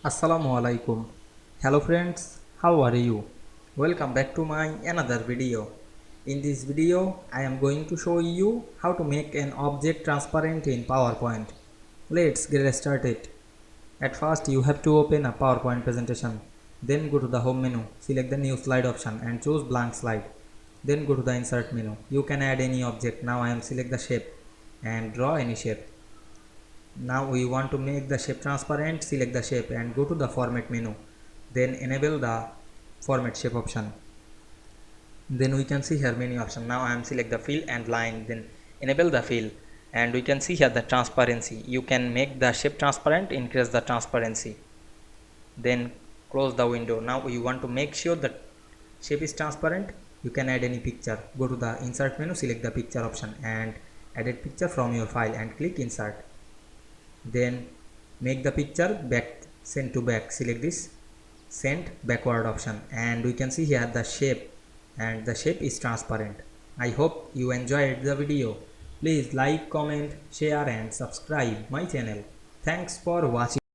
Assalamu Walaikum. Hello friends, how are you? Welcome back to my another video. In this video, I am going to show you how to make an object transparent in PowerPoint. Let's get started. At first, you have to open a PowerPoint presentation. Then go to the home menu, select the new slide option and choose blank slide. Then go to the insert menu. You can add any object. Now I am select the shape and draw any shape. Now we want to make the shape transparent, select the shape and go to the format menu, then enable the format shape option. Then we can see here many options. Now I am select the fill and line, then enable the fill, and we can see here the transparency. You can make the shape transparent, increase the transparency, then close the window. Now we want to make sure that shape is transparent. You can add any picture. Go to the insert menu, select the picture option and edit picture from your file and click insert. Then make the picture back, send to back, select this send backward option and we can see here the shape, and the shape is transparent. I hope you enjoyed the video. Please like, comment, share and subscribe my channel. Thanks for watching.